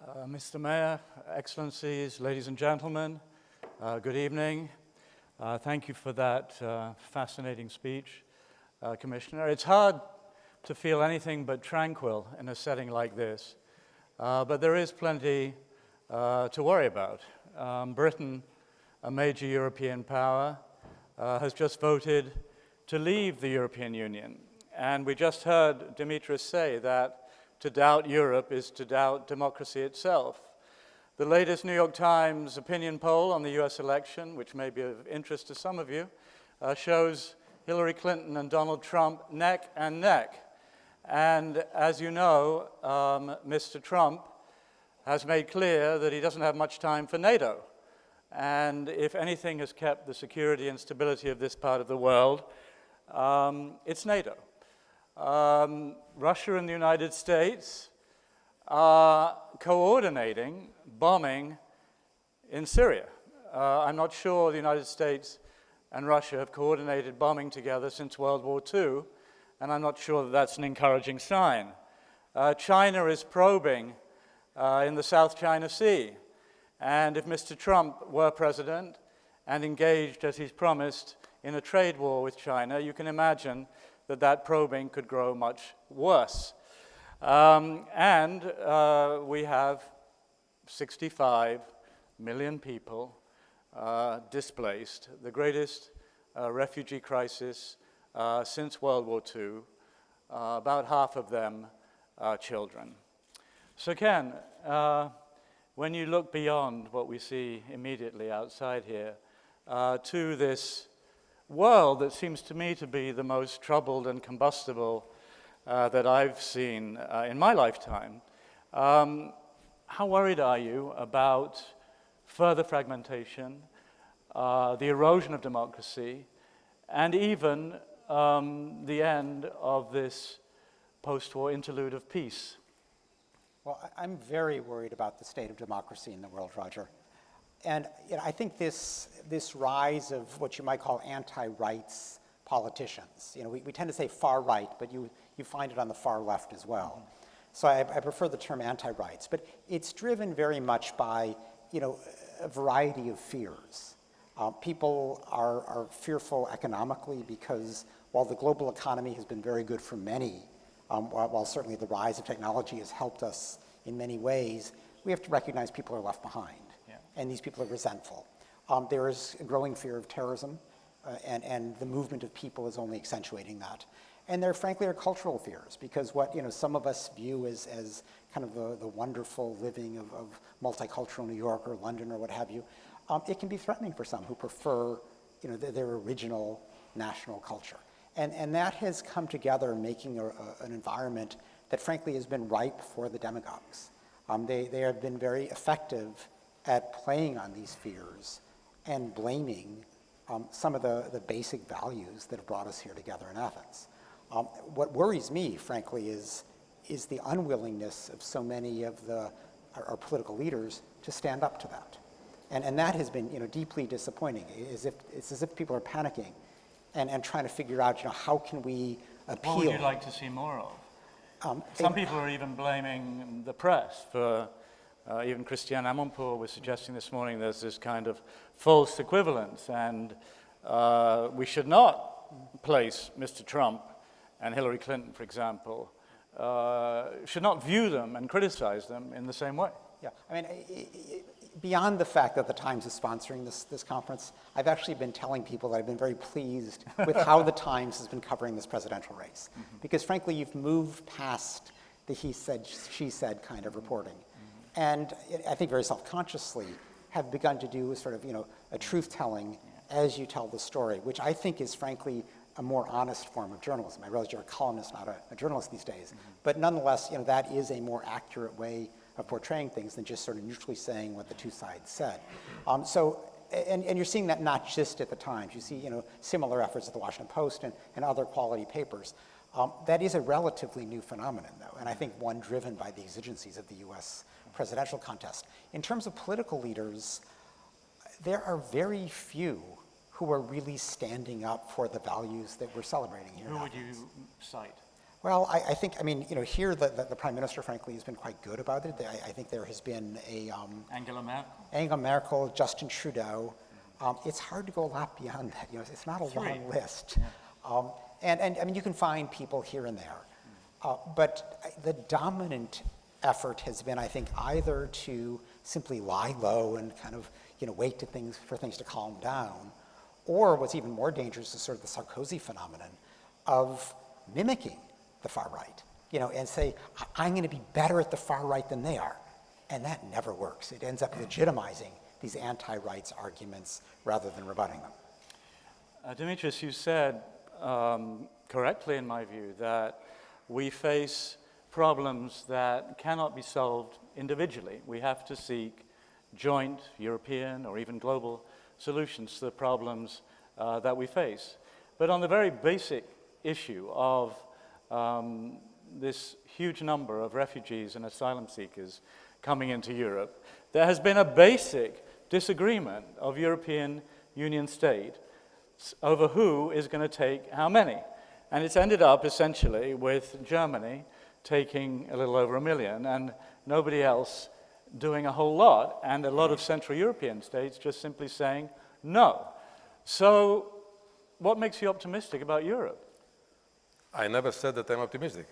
Mr. Mayor, Excellencies, ladies and gentlemen, good evening. Thank you for that fascinating speech, Commissioner. It's hard to feel anything but tranquil in a setting like this, but there is plenty to worry about. Britain, a major European power, has just voted to leave the European Union. And we just heard Dimitris say that to doubt Europe is to doubt democracy itself. The latest New York Times opinion poll on the US election, which may be of interest to some of you, shows Hillary Clinton and Donald Trump neck and neck. And as you know, Mr. Trump has made clear that he doesn't have much time for NATO. And if anything has kept the security and stability of this part of the world, it's NATO. Russia and the United States are coordinating bombing in Syria. I'm not sure the United States and Russia have coordinated bombing together since World War II, and I'm not sure that that's an encouraging sign. China is probing in the South China Sea, and if Mr. Trump were president and engaged, as he's promised, in a trade war with China, you can imagine that that probing could grow much worse. We have 65 million people displaced, the greatest refugee crisis since World War II, about half of them children. So Ken, when you look beyond what we see immediately outside here to this world that seems to me to be the most troubled and combustible that I've seen in my lifetime, how worried are you about further fragmentation, the erosion of democracy, and even the end of this post-war interlude of peace? Well, I'm very worried about the state of democracy in the world, Roger. And I think this rise of what you might call anti-rights politicians, we tend to say far right, but you find it on the far left as well. So I prefer the term anti-rights, but it's driven very much by a variety of fears. People are fearful economically because while the global economy has been very good for many, while certainly the rise of technology has helped us in many ways, we have to recognize people are left behind. And these people are resentful. There is a growing fear of terrorism, and the movement of people is only accentuating that. And there, frankly, are cultural fears, because what some of us view as kind of the wonderful living of multicultural New York or London or what have you, it can be threatening for some who prefer their original national culture. And that has come together making an environment that, frankly, has been ripe for the demagogues. They have been very effective at playing on these fears and blaming some of the basic values that have brought us here together in Athens. What worries me, frankly, is the unwillingness of so many of our political leaders to stand up to that. And that has been deeply disappointing. It's as if people are panicking and trying to figure out how can we appeal. What would you like to see more of? Some people are even blaming the press for even Christiane Amanpour was suggesting this morning there's this kind of false equivalence, and we should not place Mr. Trump and Hillary Clinton, for example, should not view them and criticize them in the same way. Yeah, I mean, beyond the fact that the Times is sponsoring this conference, I've actually been telling people that I've been very pleased with how the Times has been covering this presidential race. Because frankly, you've moved past the he said, she said kind of reporting. And I think very self-consciously have begun to do sort of, a truth-telling as you tell the story, which I think is frankly a more honest form of journalism. I realize you're a columnist, not a journalist these days, but nonetheless, that is a more accurate way of portraying things than just sort of neutrally saying what the two sides said. And you're seeing that not just at the Times. You see, similar efforts at the Washington Post and other quality papers. That is a relatively new phenomenon, though, and I think one driven by the exigencies of the U.S. presidential contest. In terms of political leaders, there are very few who are really standing up for the values that we're celebrating here. Who would you cite? Well, I think, I mean, here the Prime Minister, frankly, has been quite good about it. I think there has been Angela Merkel, Justin Trudeau. It's hard to go a lot beyond that. It's not a long list. Yeah. And I mean, you can find people here and there. But the dominant effort has been, I think, either to simply lie low and kind of, wait for things to calm down, or what's even more dangerous is sort of the Sarkozy phenomenon of mimicking the far right, and say, I'm going to be better at the far right than they are. And that never works. It ends up legitimizing these anti-rights arguments rather than rebutting them. Dimitris, you said correctly, in my view, that we face problems that cannot be solved individually. We have to seek joint European or even global solutions to the problems that we face. But on the very basic issue of this huge number of refugees and asylum seekers coming into Europe, there has been a basic disagreement of European Union states over who is going to take how many. And it's ended up essentially with Germany taking a little over 1 million and nobody else doing a whole lot, and a lot of Central European states just simply saying no. So what makes you optimistic about Europe? I never said that I'm optimistic.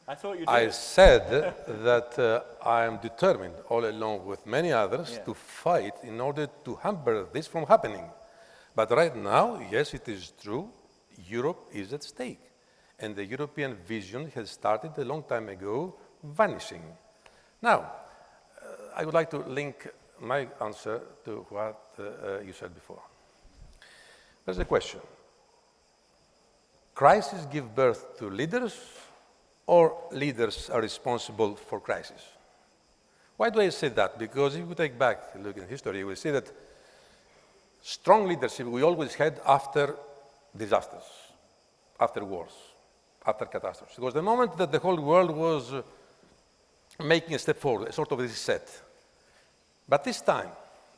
I thought you did. I said that I am determined, all along with many others, to fight in order to hamper this from happening. But right now, yes, it is true, Europe is at stake. And the European vision has started a long time ago vanishing. Now, I would like to link my answer to what you said before. There's a question. Crises give birth to leaders, or leaders are responsible for crisis? Why do I say that? Because if you take back a look in history, you will see that strong leadership we always had after disasters, after wars, after catastrophes. It was the moment that the whole world was making a step forward, a sort of reset. But this time,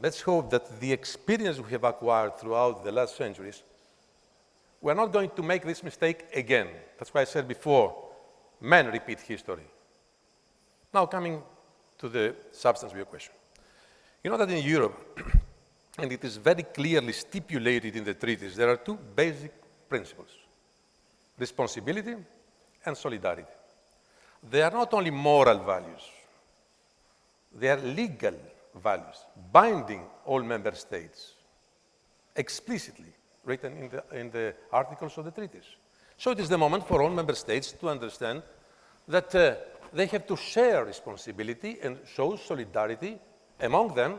let's hope that the experience we have acquired throughout the last centuries, we're not going to make this mistake again. That's why I said before, men repeat history. Now coming to the substance of your question. You know that in Europe, and it is very clearly stipulated in the treaties, there are two basic principles: responsibility and solidarity. They are not only moral values, they are legal values, binding all member states, explicitly written in the articles of the treaties. So it is the moment for all member states to understand that they have to share responsibility and show solidarity among them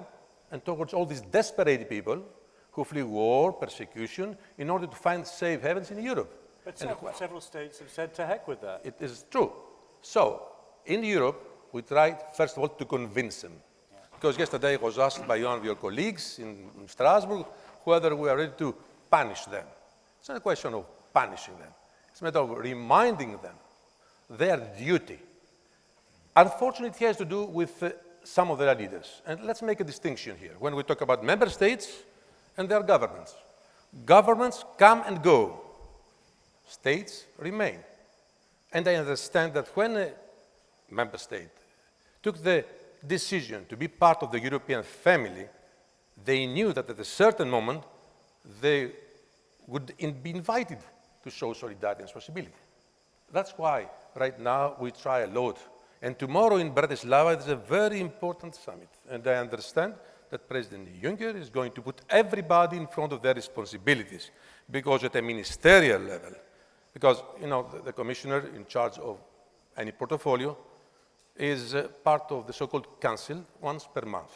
and towards all these desperate people who flee war, persecution, in order to find safe havens in Europe. But several states have said to heck with that. It is true. So, in Europe, we tried, first of all, to convince them. Yeah. Because yesterday I was asked by one of your colleagues in Strasbourg whether we are ready to punish them. It's not a question of punishing them. It's a matter of reminding them their duty. Unfortunately, it has to do with some of their leaders. And let's make a distinction here. When we talk about member states and their governments, governments come and go. States remain. And I understand that when a member state took the decision to be part of the European family, they knew that at a certain moment they would be invited to show solidarity and responsibility. That's why right now we try a lot. And tomorrow in Bratislava is a very important summit. And I understand that President Juncker is going to put everybody in front of their responsibilities, because at a ministerial level, because the commissioner in charge of any portfolio is part of the so-called council once per month.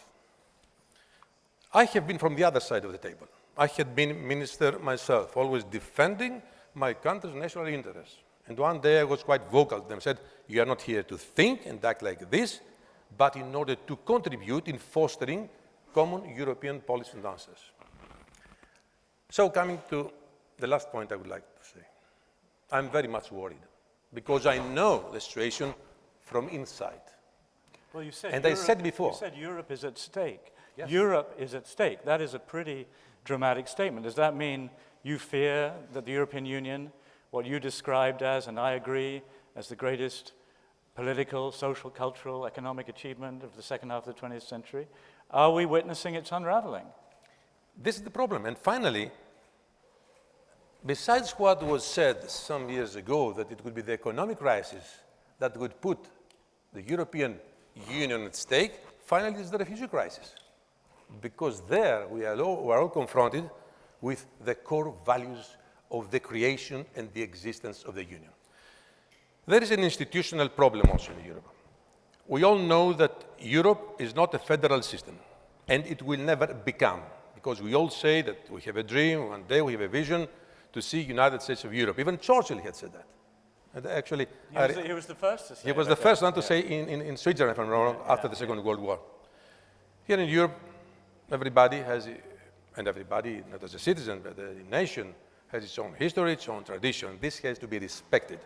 I have been from the other side of the table. I had been minister myself, always defending my country's national interests. And one day I was quite vocal to them, said, you are not here to think and act like this, but in order to contribute in fostering common European policy and answers. So coming to the last point I would like to say. I'm very much worried, because I know the situation from inside. Well, you said and Europe, I said before. You said Europe is at stake. Yes. Europe is at stake. That is a pretty dramatic statement. Does that mean you fear that the European Union, what you described as, and I agree, as the greatest political, social, cultural, economic achievement of the second half of the 20th century, are we witnessing its unraveling? This is the problem. And finally, besides what was said some years ago, that it would be the economic crisis that would put the European Union at stake, finally it's the refugee crisis. Because there we are all confronted with the core values of the creation and the existence of the Union. There is an institutional problem also in Europe. We all know that Europe is not a federal system, and it will never become, because we all say that we have a dream, one day we have a vision to see United States of Europe. Even Churchill had said that. And actually, he was the first to say he was the first one to say in Switzerland, if I'm wrong, after the Second World War. Here in Europe, everybody has, and everybody, not as a citizen, but a nation, has its own history, its own tradition. This has to be respected.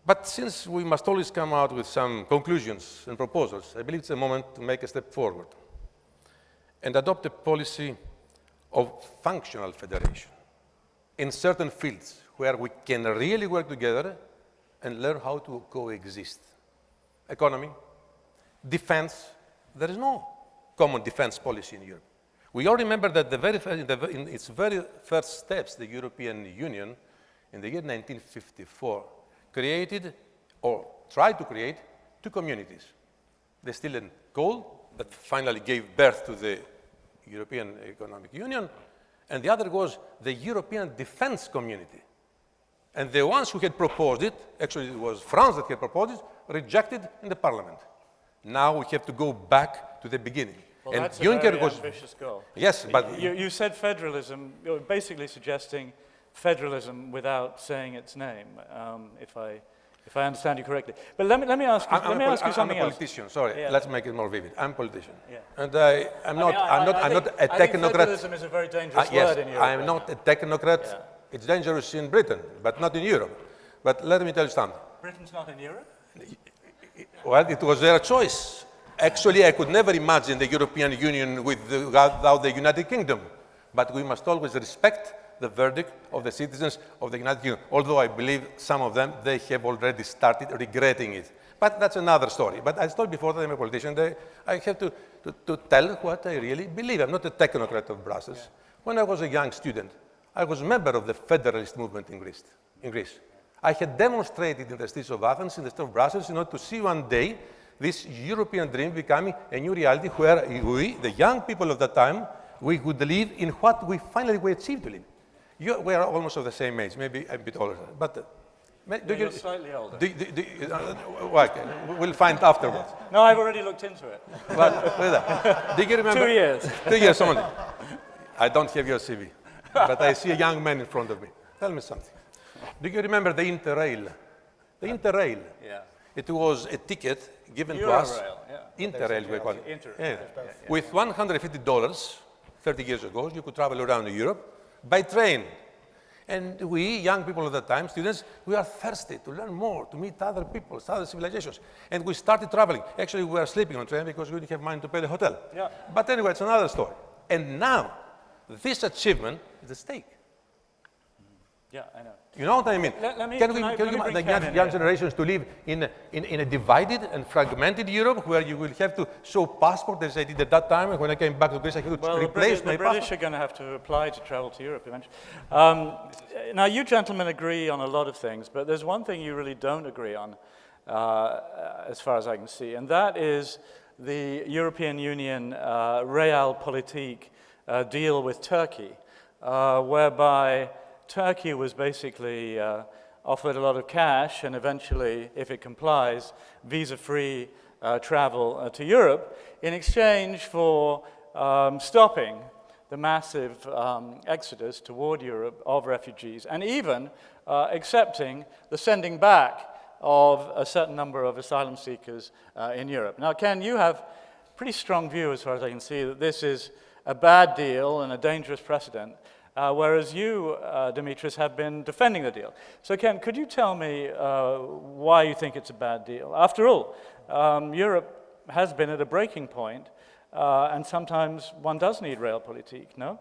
But since we must always come out with some conclusions and proposals, I believe it's a moment to make a step forward and adopt a policy of functional federation in certain fields where we can really work together and learn how to coexist. Economy, defense, there is no common defense policy in Europe. We all remember that in its very first steps, the European Union, in the year 1954, created, or tried to create, two communities. The steel and coal, that finally gave birth to the European Economic Union, and the other was the European Defense Community. And the ones who had proposed it, actually it was France that had proposed it, rejected in the parliament. Now we have to go back to the beginning. Well, and that's Juncker a very was ambitious goal. Yes, but You said federalism, you're basically suggesting federalism without saying its name, if I understand you correctly. But let me ask you, something I'm a else. politician, sorry, Yeah. let's make it more vivid. I'm a politician. Yeah. And I'm not a I think technocrat. federalism is a very dangerous Yes, word in Europe. I'm not a technocrat. Yeah. It's dangerous in Britain, but not in Europe. But let me tell you something. Britain's not in Europe? Well, it was their choice. Actually, I could never imagine the European Union without the United Kingdom. But we must always respect the verdict of the citizens of the United Kingdom, although I believe some of them, they have already started regretting it. But that's another story. But I told before that I'm a politician, I have to tell what I really believe. I'm not a technocrat of Brussels. Yeah. When I was a young student, I was a member of the Federalist movement in Greece. I had demonstrated in the streets of Athens, in the streets of Brussels, in order to see one day this European dream becoming a new reality where we, the young people of that time, we would live in what we finally achieved to live. We are almost of the same age, maybe a bit older. But you're slightly older. We'll find afterwards. No, I've already looked into it. But, do you remember? 2 years. 2 years only. I don't have your CV, but I see a young man in front of me. Tell me something. Do you remember the Interrail? The Interrail. Yeah. It was a ticket given to us. Interrail, we call it. With $150, 30 years ago, you could travel around Europe by train. And we, young people at that time, students, we are thirsty to learn more, to meet other people, other civilizations. And we started traveling. Actually, we were sleeping on train because we didn't have money to pay the hotel. Yeah. But anyway, it's another story. And now, this achievement is at stake. Yeah, I know. You know what I mean? Can we the young generations to live in a divided and fragmented Europe where you will have to show passport, as I did at that time, and when I came back to Greece, I could replace my passport? The British are going to have to apply to travel to Europe eventually. Now, you gentlemen agree on a lot of things, but there's one thing you really don't agree on, as far as I can see, and that is the European Union realpolitik deal with Turkey, whereby Turkey was basically offered a lot of cash and eventually, if it complies, visa-free travel to Europe in exchange for stopping the massive exodus toward Europe of refugees and even accepting the sending back of a certain number of asylum seekers in Europe. Now, Ken, you have a pretty strong view, as far as I can see, that this is a bad deal and a dangerous precedent. Whereas you, Dimitris, have been defending the deal. So, Ken, could you tell me why you think it's a bad deal? After all, Europe has been at a breaking point, and sometimes one does need realpolitik, no?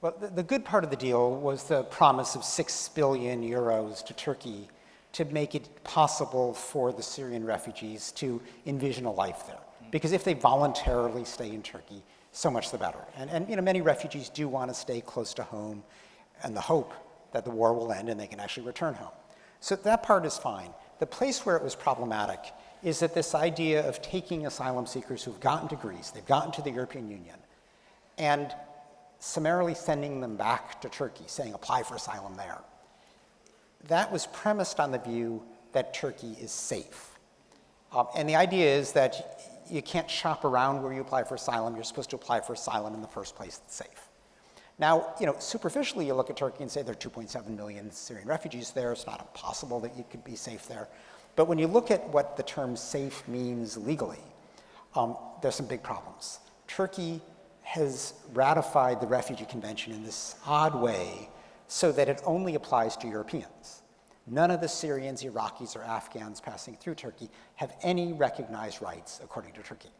Well, the good part of the deal was the promise of 6 billion euros to Turkey to make it possible for the Syrian refugees to envision a life there. Because if they voluntarily stay in Turkey, so much the better. And many refugees do want to stay close to home in the hope that the war will end and they can actually return home. So that part is fine. The place where it was problematic is that this idea of taking asylum seekers who've gotten to Greece, they've gotten to the European Union, and summarily sending them back to Turkey, saying apply for asylum there. That was premised on the view that Turkey is safe. And the idea is that you can't shop around where you apply for asylum. You're supposed to apply for asylum in the first place that's safe. Now, superficially, you look at Turkey and say there are 2.7 million Syrian refugees there. It's not impossible that you could be safe there. But when you look at what the term safe means legally, there's some big problems. Turkey has ratified the Refugee Convention in this odd way so that it only applies to Europeans. None of the Syrians, Iraqis, or Afghans passing through Turkey have any recognized rights according to Turkey.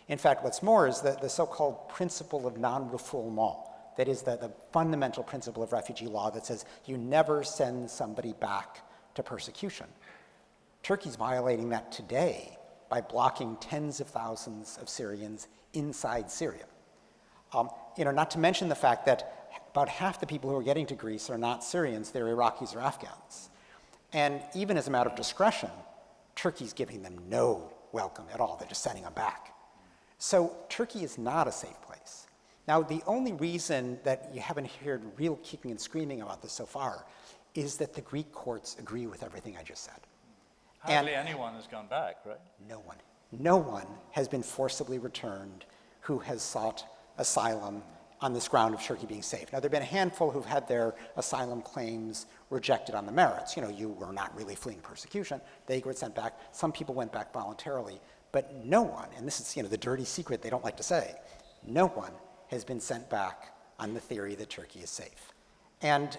In fact, what's more is that the so-called principle of non-refoulement, that is the fundamental principle of refugee law that says you never send somebody back to persecution. Turkey's violating that today by blocking tens of thousands of Syrians inside Syria. Not to mention the fact that about half the people who are getting to Greece are not Syrians, they're Iraqis or Afghans. And even as a matter of discretion, Turkey's giving them no welcome at all. They're just sending them back. So Turkey is not a safe place. Now, the only reason that you haven't heard real kicking and screaming about this so far is that the Greek courts agree with everything I just said. Hardly anyone has gone back, right? No one has been forcibly returned who has sought asylum on this ground of Turkey being safe. Now, there have been a handful who've had their asylum claims rejected on the merits. You were not really fleeing persecution. They were sent back. Some people went back voluntarily. But no one, and this is the dirty secret they don't like to say, no one has been sent back on the theory that Turkey is safe. And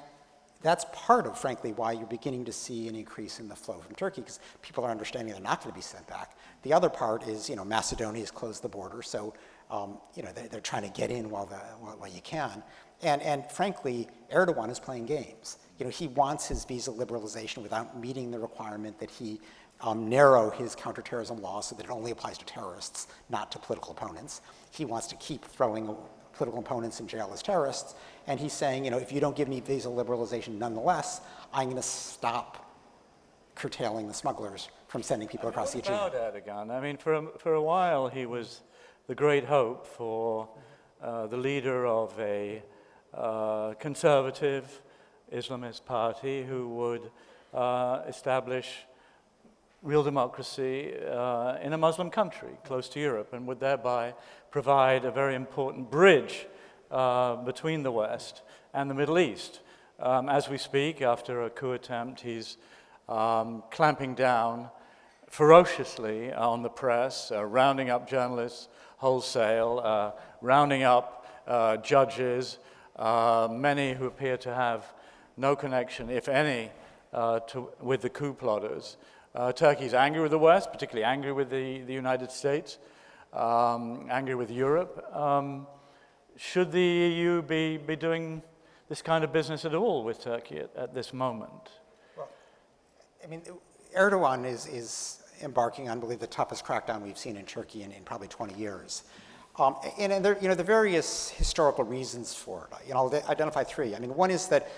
that's part of, frankly, why you're beginning to see an increase in the flow from Turkey, because people are understanding they're not going to be sent back. The other part is, Macedonia has closed the border, so they're trying to get in while you can. And frankly, Erdogan is playing games. He wants his visa liberalization without meeting the requirement that he narrow his counterterrorism law so that it only applies to terrorists, not to political opponents. He wants to keep throwing political opponents in jail as terrorists, and he's saying, if you don't give me visa liberalization nonetheless, I'm going to stop curtailing the smugglers from sending people across the Aegean. What about Erdogan? I mean, for a while he was the great hope for the leader of a conservative Islamist party who would establish real democracy in a Muslim country close to Europe, and would thereby provide a very important bridge between the West and the Middle East. As we speak, after a coup attempt, he's clamping down ferociously on the press, rounding up journalists wholesale, rounding up judges, many who appear to have no connection, if any, with the coup plotters. Turkey's angry with the West, particularly angry with the United States, angry with Europe. Should the EU be doing this kind of business at all with Turkey at this moment? Well, I mean, Erdogan is embarking on, I believe, the toughest crackdown we've seen in Turkey in probably 20 years. And there, the various historical reasons for it. I'll identify three. I mean, one is that,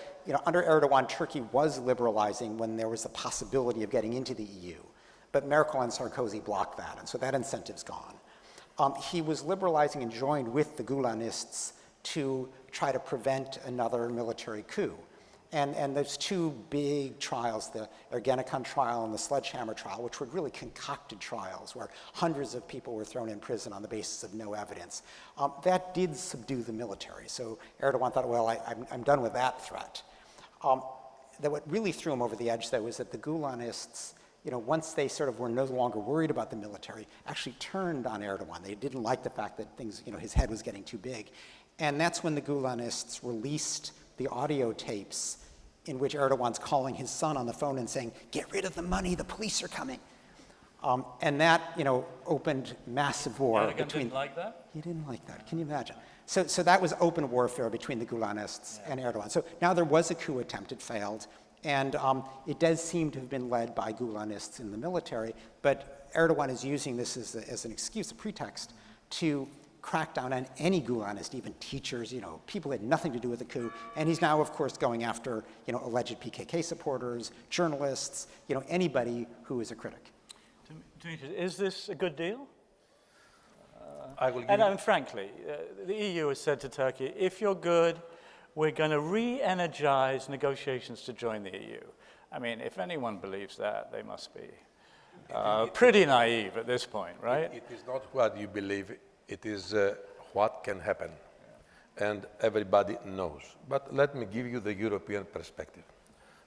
under Erdogan, Turkey was liberalizing when there was the possibility of getting into the EU. But Merkel and Sarkozy blocked that, and so that incentive's gone. He was liberalizing and joined with the Gulenists to try to prevent another military coup. And there's two big trials, the Ergenekon trial and the Sledgehammer trial, which were really concocted trials where hundreds of people were thrown in prison on the basis of no evidence. That did subdue the military. So Erdogan thought, well, I'm done with that threat. What really threw him over the edge, though, was that the Gulenists, once they sort of were no longer worried about the military, actually turned on Erdogan. They didn't like the fact that things, his head was getting too big. And that's when the Gulenists released the audio tapes in which Erdogan's calling his son on the phone and saying, "Get rid of the money, the police are coming." And that, opened massive war Erdogan between... didn't like that? He didn't like that. Can you imagine? So that was open warfare between the Gulenists and Erdogan. So now there was a coup attempt. It failed. And it does seem to have been led by Gulenists in the military, but Erdogan is using this as an excuse, a pretext, to crack down on any Gulenist, even teachers, people who had nothing to do with the coup. And he's now, of course, going after, alleged PKK supporters, journalists, anybody who is a critic. Dimitris, is this a good deal? I will give And frankly, the EU has said to Turkey, if you're good, we're going to re-energize negotiations to join the EU. I mean, if anyone believes that, they must be pretty naive at this point, right? It is not what you believe, it is what can happen. Yeah. And everybody knows. But let me give you the European perspective.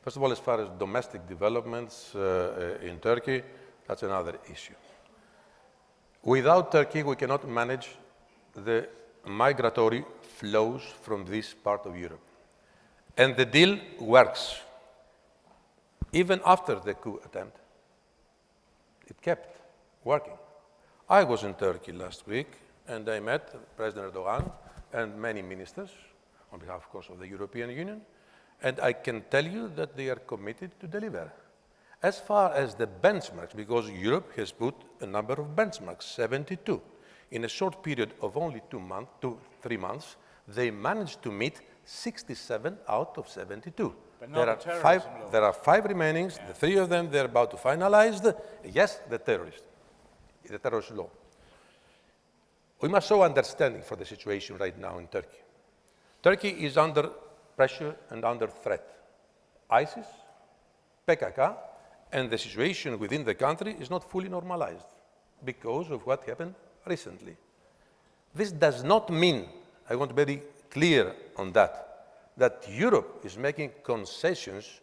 First of all, as far as domestic developments in Turkey, that's another issue. Without Turkey, we cannot manage the migratory flows from this part of Europe. And the deal works. Even after the coup attempt, it kept working. I was in Turkey last week, and I met President Erdogan and many ministers, on behalf, of course, of the European Union, and I can tell you that they are committed to deliver. As far as the benchmarks, because Europe has put a number of benchmarks, 72. In a short period of only 3 months, they managed to meet 67 out of 72. But There not are five remaining. Yeah. The 3 of them, they're about to finalize. Yes, the terrorist law. We must show understanding for the situation right now in Turkey. Turkey is under pressure and under threat. ISIS, PKK, and the situation within the country is not fully normalized because of what happened recently. This does not mean, I want to be very clear on that Europe is making concessions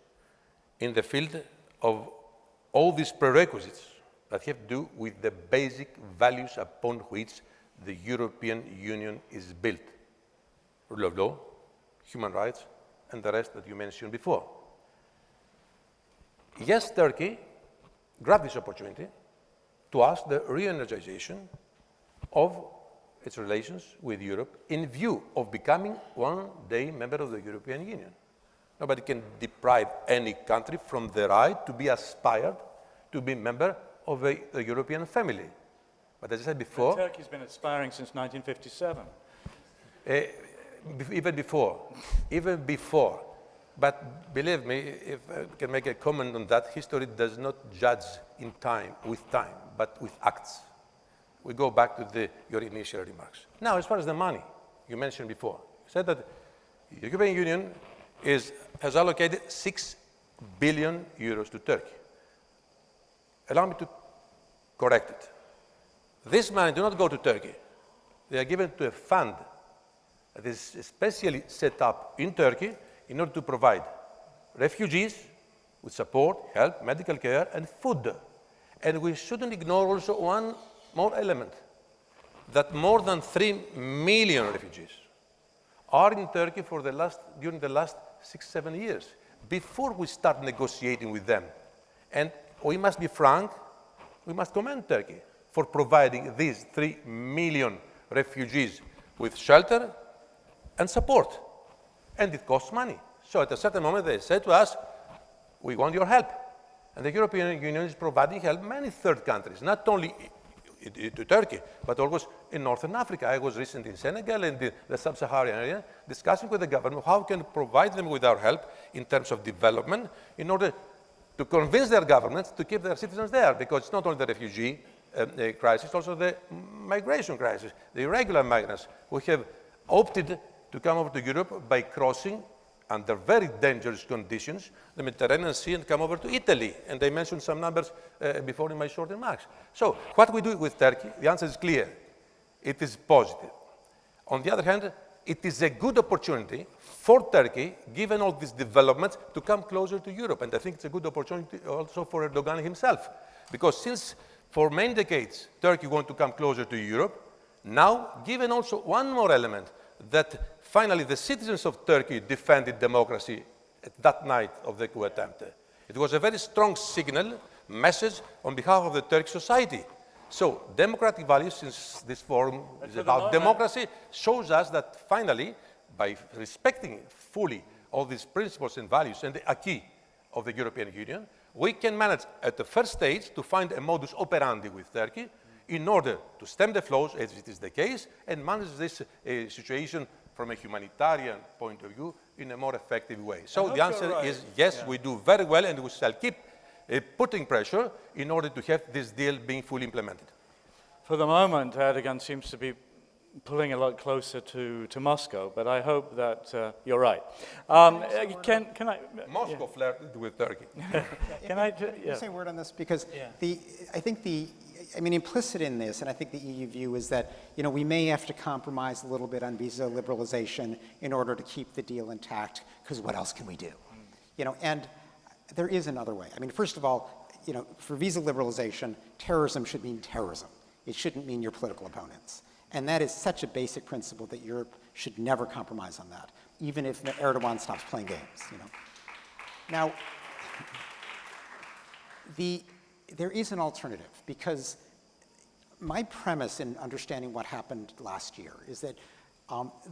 in the field of all these prerequisites that have to do with the basic values upon which the European Union is built. Rule of law, human rights, and the rest that you mentioned before. Yes, Turkey grabbed this opportunity to ask the re-energization of its relations with Europe in view of becoming one-day member of the European Union. Nobody can deprive any country from the right to be aspired to be member of the European family. But as I said before... But Turkey's been aspiring since 1957. Even before. But believe me, if I can make a comment on that, history does not judge with time, but with acts. We go back to your initial remarks. Now, as far as the money you mentioned before, you said that the European Union has allocated 6 billion euros to Turkey. Allow me to correct it. This money does not go to Turkey. They are given to a fund that is especially set up in Turkey in order to provide refugees with support, help, medical care, and food. And we shouldn't ignore also one more element, that more than 3 million refugees are in Turkey during the last 6-7 years, before we start negotiating with them. And we must be frank, we must commend Turkey for providing these 3 million refugees with shelter and support. And it costs money. So at a certain moment they said to us, we want your help. And the European Union is providing help many third countries, not only to Turkey, but also in Northern Africa. I was recently in Senegal and the sub-Saharan area, discussing with the government how we can provide them with our help in terms of development in order to convince their governments to keep their citizens there, because it's not only the refugee crisis, it's also the migration crisis, the irregular migrants who have opted to come over to Europe by crossing under very dangerous conditions the Mediterranean Sea and come over to Italy. And I mentioned some numbers before in my short remarks. So what we do with Turkey, the answer is clear. It is positive. On the other hand, it is a good opportunity for Turkey, given all these developments, to come closer to Europe. And I think it's a good opportunity also for Erdogan himself. Because since for many decades Turkey wanted to come closer to Europe, now given also one more element, that finally the citizens of Turkey defended democracy at that night of the coup attempt. It was a very strong signal, message on behalf of the Turkish society. So democratic values, since this forum is about democracy, shows us that finally, by respecting fully all these principles and values and the acquis of the European Union, we can manage at the first stage to find a modus operandi with Turkey in order to stem the flows, as it is the case, and manage this situation from a humanitarian point of view in a more effective way. So the answer is yes, we do very well, and we shall keep putting pressure in order to have this deal being fully implemented. For the moment, Erdogan seems to be pulling a lot closer to Moscow, but I hope that you're right. Can I? Moscow flirted with Turkey. Can I say a word on this? Because I mean, implicit in this, and I think the EU view is that, we may have to compromise a little bit on visa liberalization in order to keep the deal intact, because what else can we do? And there is another way. I mean, first of all, for visa liberalization, terrorism should mean terrorism. It shouldn't mean your political opponents. And that is such a basic principle that Europe should never compromise on that, even if Erdogan stops playing games. Now, there is an alternative, because my premise in understanding what happened last year is that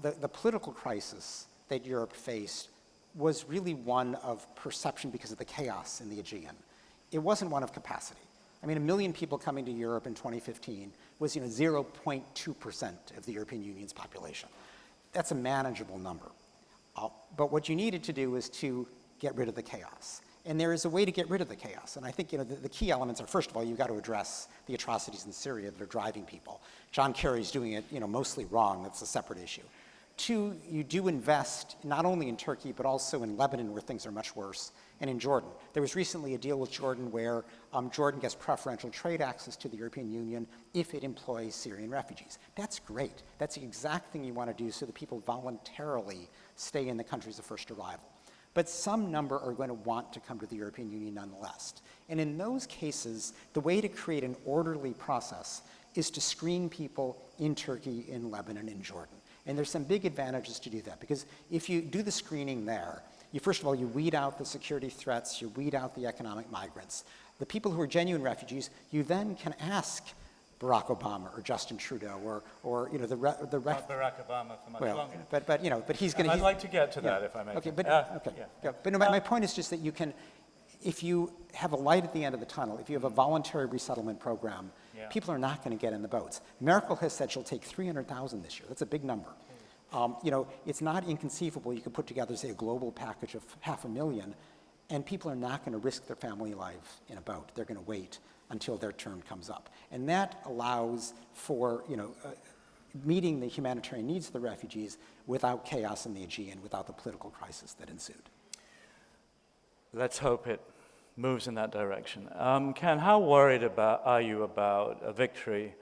the political crisis that Europe faced was really one of perception because of the chaos in the Aegean. It wasn't one of capacity. I mean, 1 million people coming to Europe in 2015 was 0.2% of the European Union's population. That's a manageable number. But what you needed to do was to get rid of the chaos. And there is a way to get rid of the chaos. And I think the key elements are, first of all, you've got to address the atrocities in Syria that are driving people. John Kerry's doing it mostly wrong. That's a separate issue. 2, you do invest not only in Turkey, but also in Lebanon, where things are much worse, and in Jordan. There was recently a deal with Jordan where Jordan gets preferential trade access to the European Union if it employs Syrian refugees. That's great. That's the exact thing you want to do so that people voluntarily stay in the countries of first arrival. But some number are going to want to come to the European Union nonetheless. And in those cases, the way to create an orderly process is to screen people in Turkey, in Lebanon, in Jordan. And there's some big advantages to do that, because if you do the screening there, first of all, you weed out the security threats, you weed out the economic migrants. The people who are genuine refugees, you then can ask Barack Obama or Justin Trudeau or Not Barack Obama for much longer. But he's going to. I'd like to get to that, if I may. Okay, but no, my point is just that you can, if you have a light at the end of the tunnel, if you have a voluntary resettlement program, people are not going to get in the boats. Merkel has said she'll take 300,000 this year. That's a big number. It's not inconceivable you could put together, say, a global package of 500,000, and people are not going to risk their family life in a boat. They're going to wait until their turn comes up. And that allows for, meeting the humanitarian needs of the refugees without chaos in the Aegean, without the political crisis that ensued. Let's hope it moves in that direction. Ken, how worried are you about a victory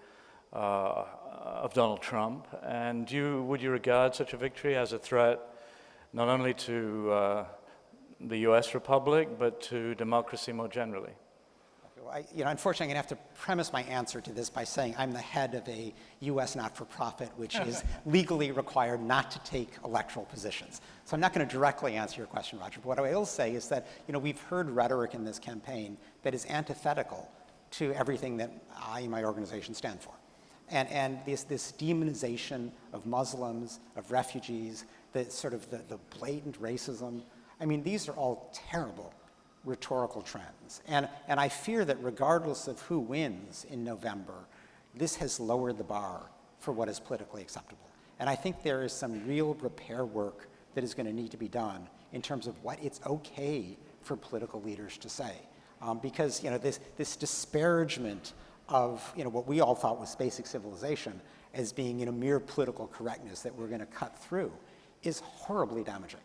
of Donald Trump? And would you regard such a victory as a threat not only to the US Republic, but to democracy more generally? Unfortunately, I'm going to have to premise my answer to this by saying I'm the head of a U.S. not-for-profit, which is legally required not to take electoral positions. So I'm not going to directly answer your question, Roger. But what I will say is that we've heard rhetoric in this campaign that is antithetical to everything that I and my organization stand for. And this demonization of Muslims, of refugees, the blatant racism, these are all terrible rhetorical trends. And I fear that regardless of who wins in November, this has lowered the bar for what is politically acceptable. And I think there is some real repair work that is going to need to be done in terms of what it's okay for political leaders to say. Because this disparagement of what we all thought was basic civilization as being mere political correctness that we're going to cut through is horribly damaging.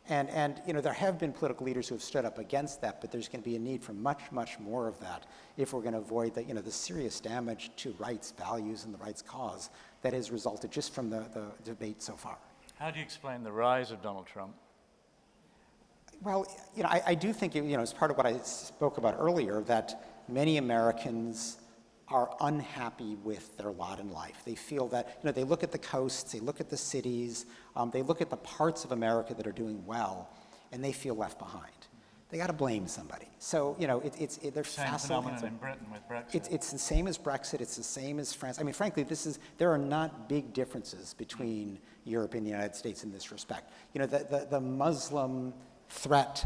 And there have been political leaders who have stood up against that, but there's going to be a need for much, much more of that if we're going to avoid the serious damage to rights, values, and the rights cause that has resulted just from the debate so far. How do you explain the rise of Donald Trump? Well, I do think, as part of what I spoke about earlier, that many Americans are unhappy with their lot in life. They feel that, they look at the coasts, they look at the cities, they look at the parts of America that are doing well, and they feel left behind. They got to blame somebody. So, they're same phenomenon in Britain with Brexit. It's the same as Brexit. It's the same as France. Frankly, there are not big differences between Europe and the United States in this respect. The Muslim threat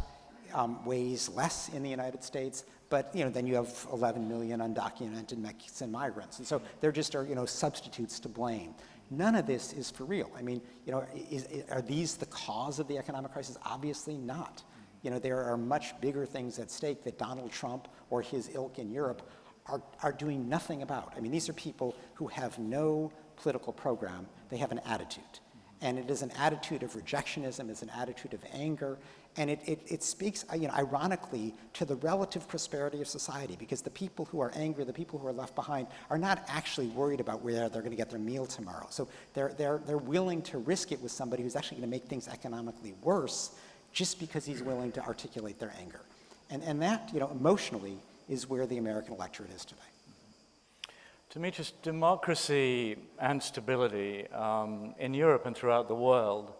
weighs less in the United States, but then you have 11 million undocumented Mexican migrants, and so there just are substitutes to blame. None of this is for real. I mean, are these the cause of the economic crisis? Obviously not. There are much bigger things at stake that Donald Trump or his ilk in Europe are doing nothing about. I mean, these are people who have no political program. They have an attitude. And it is an attitude of rejectionism, it's an attitude of anger, and it speaks, ironically, to the relative prosperity of society, because the people who are angry, the people who are left behind, are not actually worried about where they're going to get their meal tomorrow. So they're willing to risk it with somebody who's actually going to make things economically worse, just because he's willing to articulate their anger. And that, emotionally, is where the American electorate is today. Dimitris, democracy and stability in Europe and throughout the world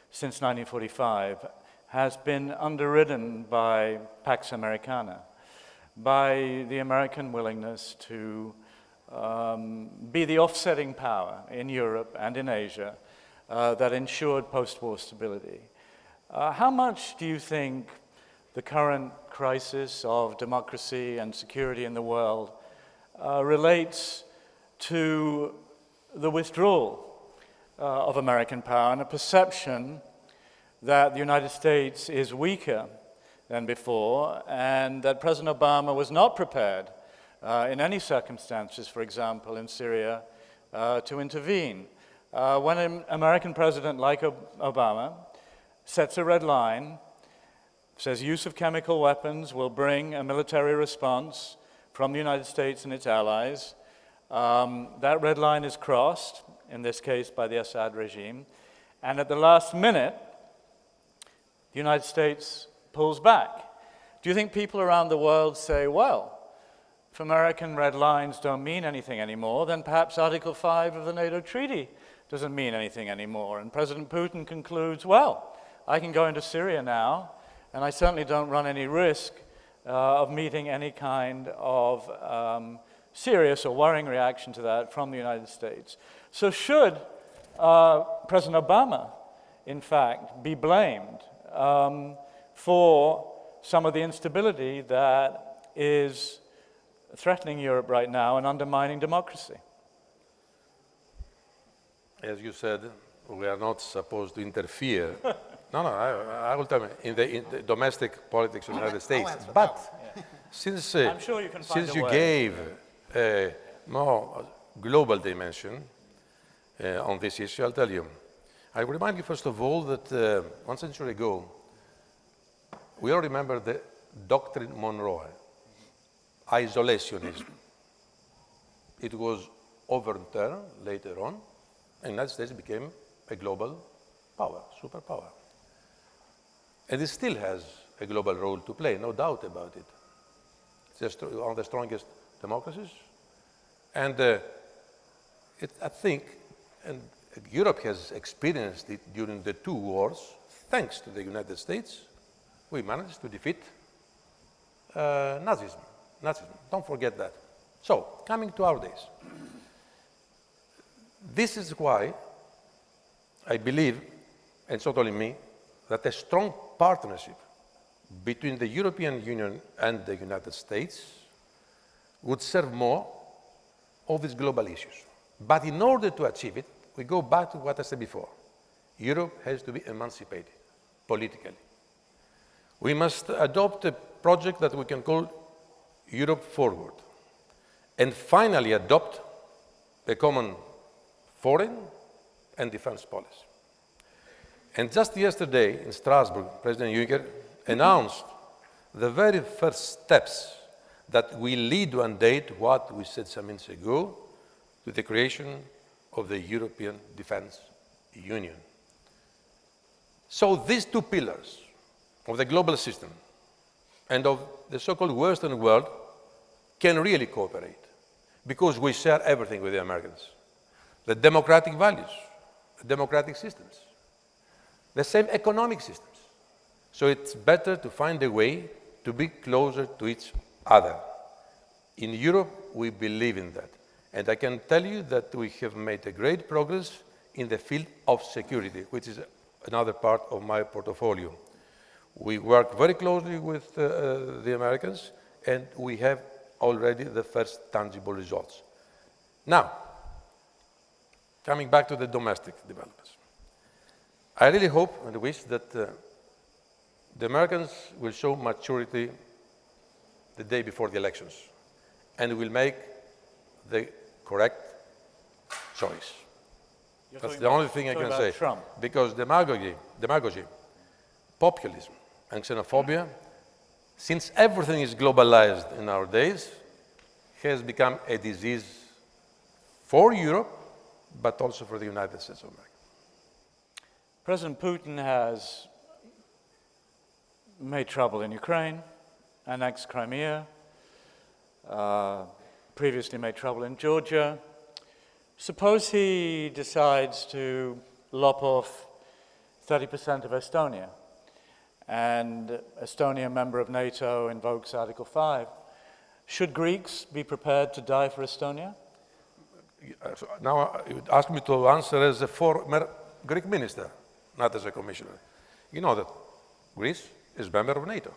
since 1945 has been underwritten by Pax Americana, by the American willingness to be the offsetting power in Europe and in Asia that ensured post-war stability. How much do you think the current crisis of democracy and security in the world relates to the withdrawal of American power and a perception that the United States is weaker than before, and that President Obama was not prepared in any circumstances, for example, in Syria, to intervene. When an American president like Obama sets a red line, says use of chemical weapons will bring a military response from the United States and its allies, that red line is crossed, in this case by the Assad regime, and at the last minute, the United States pulls back. Do you think people around the world say, well, if American red lines don't mean anything anymore, then perhaps Article 5 of the NATO treaty doesn't mean anything anymore? And President Putin concludes, well, I can go into Syria now, and I certainly don't run any risk of meeting any kind of serious or worrying reaction to that from the United States. So should President Obama, in fact, be blamed for some of the instability that is threatening Europe right now and undermining democracy? As you said, we are not supposed to interfere. No, I will tell you, in the domestic politics of the United States. But since, I'm sure you can find since a you way. gave a more global dimension on this issue, I'll tell you. I remind you, first of all, that 1 century ago, we all remember the Doctrine Monroe, isolationism. It was overturned later on, and the United States became a global power, superpower. And it still has a global role to play, no doubt about it. It's just one of the strongest democracies. And I think, and Europe has experienced it during the two wars, thanks to the United States, we managed to defeat Nazism. Don't forget that. So, coming to our days. This is why I believe, and it's not only me, that a strong partnership between the European Union and the United States would serve more of these global issues. But in order to achieve it, we go back to what I said before. Europe has to be emancipated politically. We must adopt a project that we can call Europe Forward, and finally adopt a common foreign and defense policy. And just yesterday in Strasbourg, President Juncker announced the very first steps that will lead one day to what we said some minutes ago, to the creation of the European Defense Union. So these two pillars of the global system and of the so-called Western world can really cooperate, because we share everything with the Americans. The democratic values, the democratic systems, the same economic systems. So it's better to find a way to be closer to each other. In Europe, we believe in that. And I can tell you that we have made a great progress in the field of security, which is another part of my portfolio. We work very closely with the Americans, and we have already the first tangible results. Now, coming back to the domestic developments, I really hope and wish that the Americans will show maturity the day before the elections and will make the correct choice. That's the only thing I can say. Trump. Because demagogy, populism, and xenophobia, since everything is globalized in our days, has become a disease for Europe, but also for the United States of America. President Putin has made trouble in Ukraine, annexed Crimea, previously made trouble in Georgia. Suppose he decides to lop off 30% of Estonia, and Estonia, a member of NATO, invokes Article 5. Should Greeks be prepared to die for Estonia? Now you would ask me to answer as a former Greek minister, not as a commissioner. You know that Greece is a member of NATO.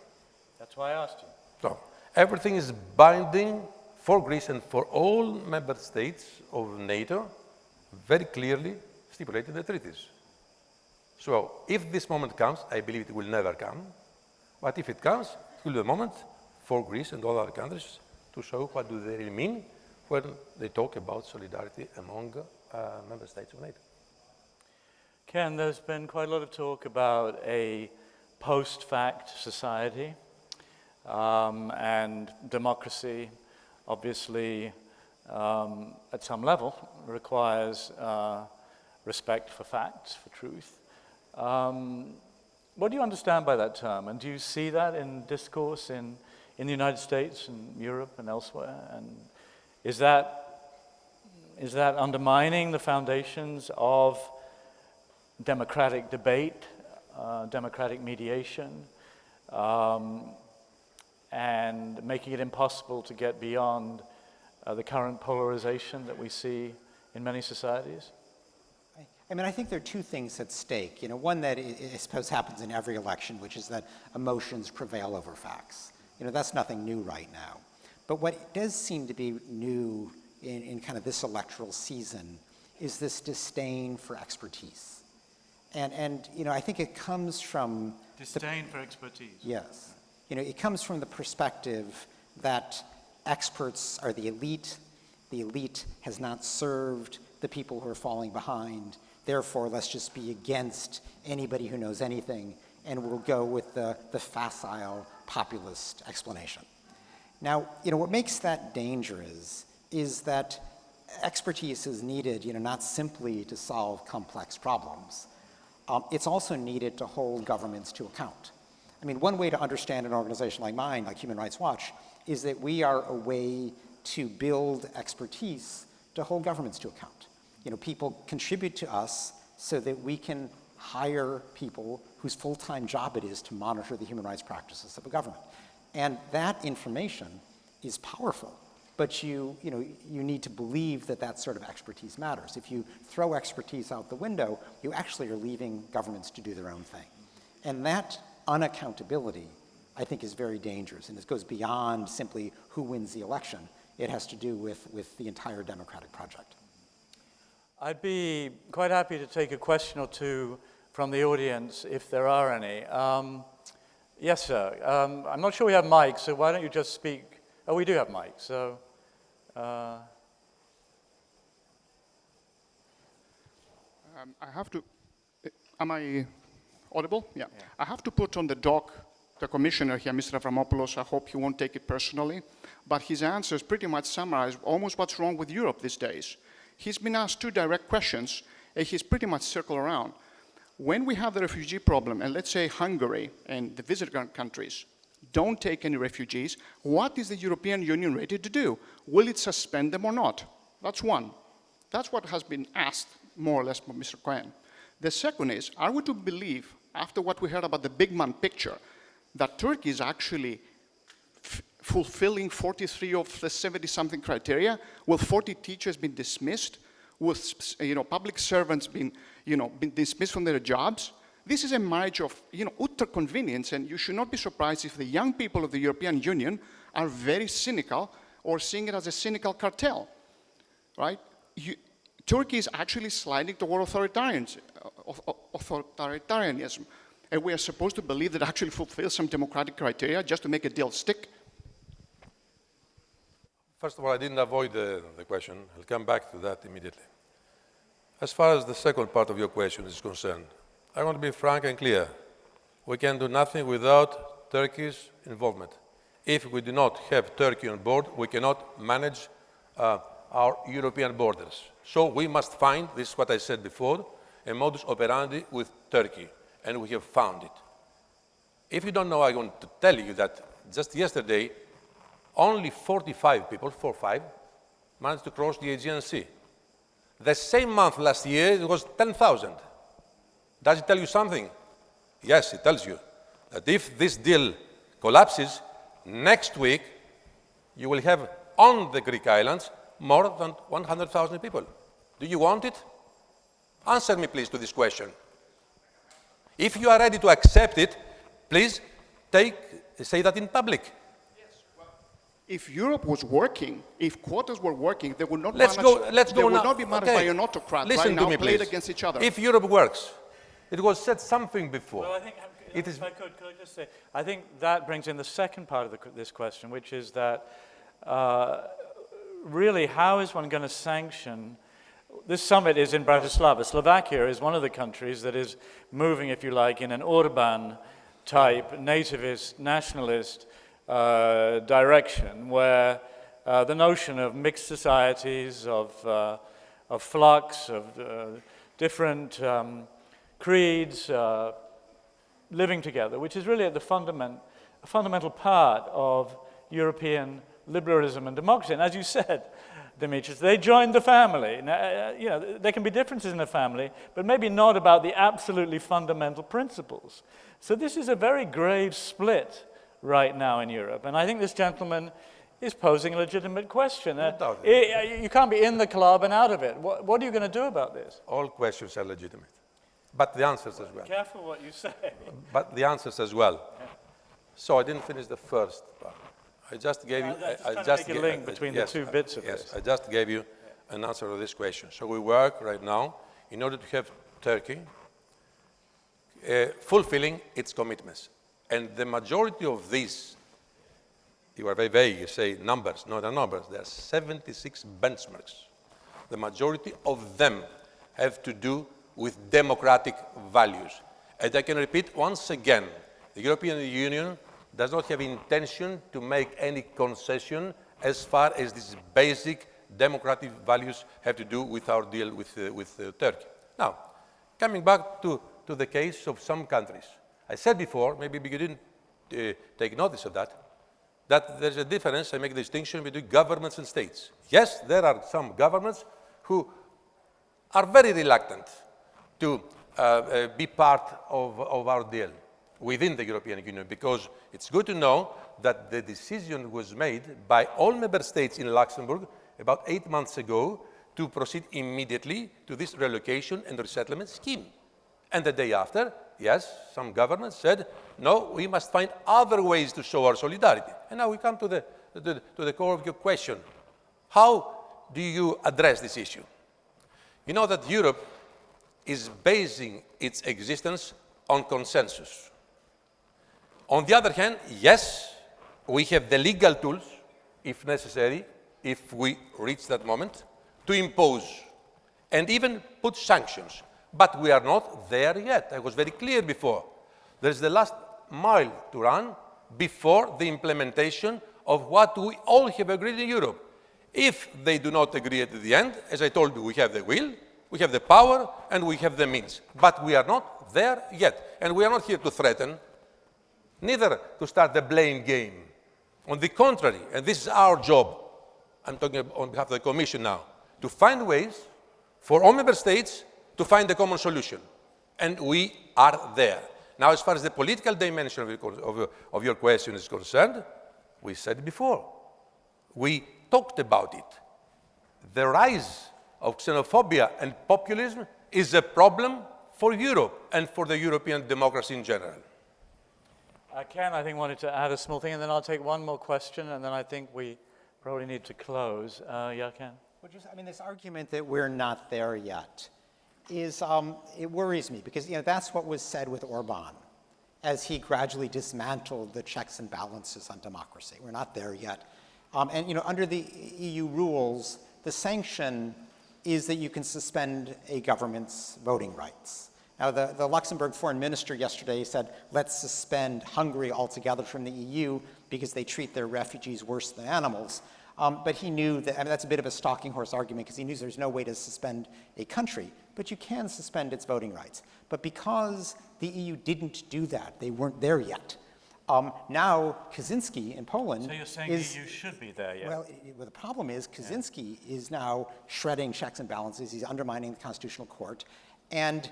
That's why I asked you. So everything is binding for Greece and for all member states of NATO, very clearly stipulated in the treaties. So if this moment comes, I believe it will never come, but if it comes, it will be a moment for Greece and all other countries to show what do they really mean when they talk about solidarity among member states of NATO. Ken, there's been quite a lot of talk about a post-fact society, and democracy, obviously, at some level, requires respect for facts, for truth. What do you understand by that term? And do you see that in discourse in the United States and Europe and elsewhere? And is that undermining the foundations of democratic debate, democratic mediation, and making it impossible to get beyond the current polarization that we see in many societies? I mean, I think there are two things at stake. You know, one that I suppose happens in every election, which is that emotions prevail over facts. You know, that's nothing new right now. But what does seem to be new in kind of this electoral season is this disdain for expertise. And you know, I think it comes from... Disdain for expertise. Yes. You know, it comes from the perspective that experts are the elite has not served the people who are falling behind, therefore let's just be against anybody who knows anything, and we'll go with the facile populist explanation. Now, you know, what makes that dangerous is that expertise is needed, you know, not simply to solve complex problems. It's also needed to hold governments to account. I mean, one way to understand an organization like mine, like Human Rights Watch, is that we are a way to build expertise to hold governments to account. You know, people contribute to us so that we can hire people whose full-time job it is to monitor the human rights practices of a government. And that information is powerful, but you need to believe that that sort of expertise matters. If you throw expertise out the window, you actually are leaving governments to do their own thing. And that unaccountability, I think, is very dangerous, and this goes beyond simply who wins the election. It has to do with the entire democratic project. I'd be quite happy to take a question or two from the audience, if there are any. Yes, sir. I'm not sure we have mics, so why don't you just speak? Oh, we do have mics, so... I have to... Am I audible? Yeah. I have to put on the dock the commissioner here, Mr. Avramopoulos. I hope he won't take it personally, but his answers pretty much summarize almost what's wrong with Europe these days. He's been asked two direct questions, and he's pretty much circled around. When we have the refugee problem, and let's say Hungary and the visitor countries don't take any refugees, what is the European Union ready to do? Will it suspend them or not? That's one. That's what has been asked, more or less, by Mr. Cohen. The second is, are we to believe, after what we heard about the big man picture, that Turkey is actually fulfilling 43 of the 70-something criteria, with 40 teachers being dismissed, with public servants being dismissed from their jobs? This is a marriage of, utter convenience, and you should not be surprised if the young people of the European Union are very cynical or seeing it as a cynical cartel, right? Turkey is actually sliding toward authoritarianism, and we are supposed to believe that it actually fulfills some democratic criteria just to make a deal stick. First of all, I didn't avoid the question. I'll come back to that immediately. As far as the second part of your question is concerned, I want to be frank and clear. We can do nothing without Turkey's involvement. If we do not have Turkey on board, we cannot manage our European borders. So we must find, this is what I said before, a modus operandi with Turkey, and we have found it. If you don't know, I want to tell you that just yesterday, only 45 people, 45, managed to cross the Aegean Sea. The same month last year, it was 10,000. Does it tell you something? Yes, it tells you that if this deal collapses, next week you will have on the Greek islands more than 100,000 people. Do you want it? Answer me, please, to this question. If you are ready to accept it, please say that in public. If Europe was working, if quotas were working, they would not Let's go now. not be managed by an autocrat. Listen right to now me, played please. against each other. If Europe works, it was said something before. Well, I think, if I could I just say, I think that brings in the second part of this question, which is that really, how is one going to sanction? This summit is in Bratislava. Slovakia is one of the countries that is moving, if you like, in an Orban-type, nativist, nationalist direction, where the notion of mixed societies, of flux, of different creeds living together, which is really at the fundamental part of European liberalism and democracy. And as you said, Dimitris, they joined the family. Now, there can be differences in a family, but maybe not about the absolutely fundamental principles. So this is a very grave split right now in Europe. And I think this gentleman is posing a legitimate question. You can't be in the club and out of it. What are you going to do about this? All questions are legitimate, but the answers as well. Careful what you say. But the answers as well. So I didn't finish the first part. I just gave you. I just make a link between the two bits of this. I just gave you an answer to this question. So we work right now in order to have Turkey fulfilling its commitments. And the majority of these, you are very vague, you say numbers. No, they're numbers. There are 76 benchmarks. The majority of them have to do with democratic values. And I can repeat once again, the European Union does not have intention to make any concession as far as these basic democratic values have to do with our deal with Turkey. Now, coming back to the case of some countries. I said before, maybe you didn't take notice of that there's a difference, I make a distinction between governments and states. Yes, there are some governments who are very reluctant to be part of our deal within the European Union, because it's good to know that the decision was made by all member states in Luxembourg about 8 months ago to proceed immediately to this relocation and resettlement scheme. And the day after, yes, some governments said, no, we must find other ways to show our solidarity. And now we come to the core of your question. How do you address this issue? You know that Europe is basing its existence on consensus. On the other hand, yes, we have the legal tools, if necessary, if we reach that moment, to impose and even put sanctions. But we are not there yet. I was very clear before. There's the last mile to run before the implementation of what we all have agreed in Europe. If they do not agree at the end, as I told you, we have the will, we have the power, and we have the means. But we are not there yet. And we are not here to threaten, neither to start the blame game. On the contrary, and this is our job, I'm talking on behalf of the Commission now, to find ways for all member states to find a common solution. And we are there. Now, as far as the political dimension of your question is concerned, we said it before. We talked about it. The rise of xenophobia and populism is a problem for Europe and for the European democracy in general? Ken, I think, wanted to add a small thing, and then I'll take one more question, and then I think we probably need to close. Yeah, Ken? Well, this argument that we're not there yet is, it worries me, because that's what was said with Orban as he gradually dismantled the checks and balances on democracy. We're not there yet. And under the EU rules, the sanction is that you can suspend a government's voting rights. Now, the Luxembourg foreign minister yesterday said, let's suspend Hungary altogether from the EU because they treat their refugees worse than animals. But he knew that, that's a bit of a stalking horse argument, because he knew there's no way to suspend a country, but you can suspend its voting rights. But because the EU didn't do that, they weren't there yet. Now, Kaczynski in Poland So you're saying the EU should be there yet? Well, the problem is Kaczynski is now shredding checks and balances. He's undermining the Constitutional Court. And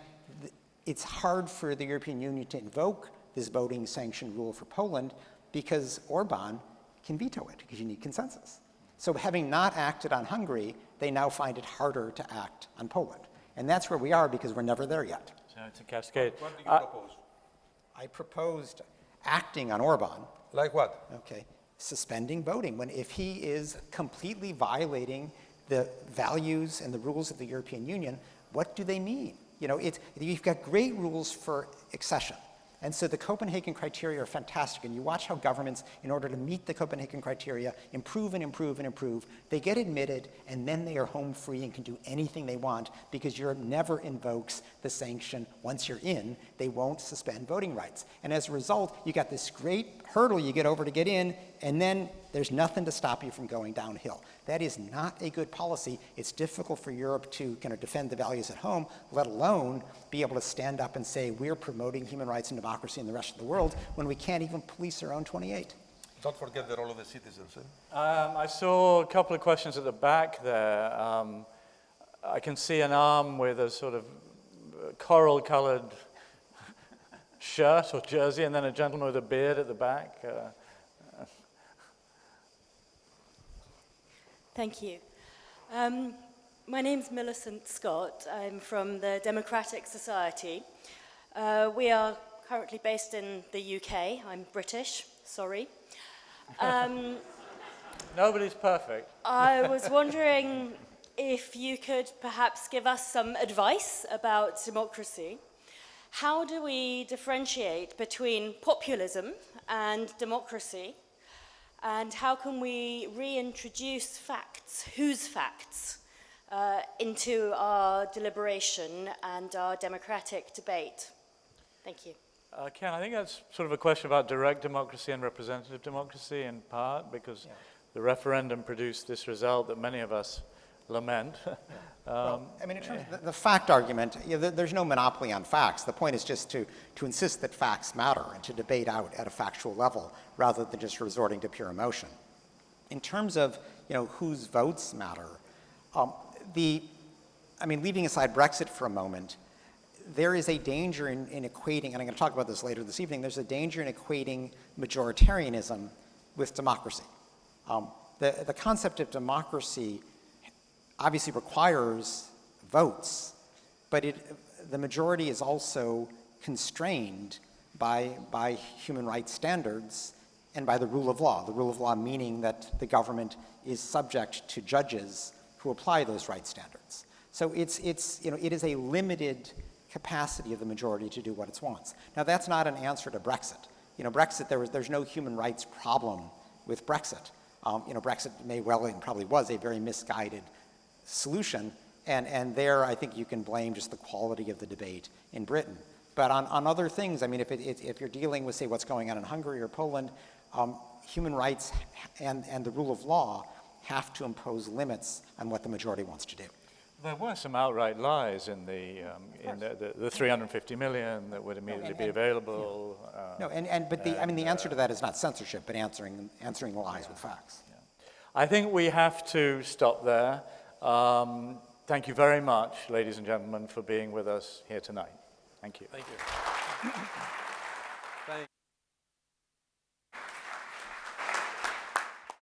it's hard for the European Union to invoke this voting sanction rule for Poland because Orban can veto it, because you need consensus. So having not acted on Hungary, they now find it harder to act on Poland. And that's where we are, because we're never there yet. So it's a cascade. What do you propose? I proposed acting on Orban. Like what? Okay, suspending voting. If he is completely violating the values and the rules of the European Union, what do they mean? You've got great rules for accession. And so the Copenhagen criteria are fantastic, and you watch how governments, in order to meet the Copenhagen criteria, improve and improve and improve. They get admitted, and then they are home free and can do anything they want, because Europe never invokes the sanction. Once you're in, they won't suspend voting rights. And as a result, you got this great hurdle you get over to get in, and then there's nothing to stop you from going downhill. That is not a good policy. It's difficult for Europe to kind of defend the values at home, let alone be able to stand up and say we're promoting human rights and democracy in the rest of the world when we can't even police our own 28. Don't forget the role of the citizens. I saw a couple of questions at the back there. I can see an arm with a sort of coral-colored shirt or jersey, and then a gentleman with a beard at the back. Thank you. My name's Millicent Scott. I'm from the Democratic Society. We are currently based in the UK. I'm British, sorry. Nobody's perfect. I was wondering if you could perhaps give us some advice about democracy. How do we differentiate between populism and democracy? And how can we reintroduce facts, whose facts, into our deliberation and our democratic debate? Thank you. Ken, I think that's sort of a question about direct democracy and representative democracy in part, because the referendum produced this result that many of us lament. In terms of the fact argument, there's no monopoly on facts. The point is just to insist that facts matter and to debate out at a factual level rather than just resorting to pure emotion. In terms of whose votes matter, leaving aside Brexit for a moment, there is a danger in equating, and I'm going to talk about this later this evening, there's a danger in equating majoritarianism with democracy. The concept of democracy obviously requires votes, but the majority is also constrained by human rights standards and by the rule of law. The rule of law meaning that the government is subject to judges who apply those rights standards. So it is a limited capacity of the majority to do what it wants. Now, that's not an answer to Brexit. Brexit, there's no human rights problem with Brexit. Brexit may well and probably was a very misguided solution, and there I think you can blame just the quality of the debate in Britain. But on other things, if you're dealing with, say, what's going on in Hungary or Poland, human rights and the rule of law have to impose limits on what the majority wants to do. There were some outright lies in the 350 million that would immediately be available. But the answer to that is not censorship, but answering the lies with facts. Yeah. I think we have to stop there. Thank you very much, ladies and gentlemen, for being with us here tonight. Thank you. Thank you. Thank you.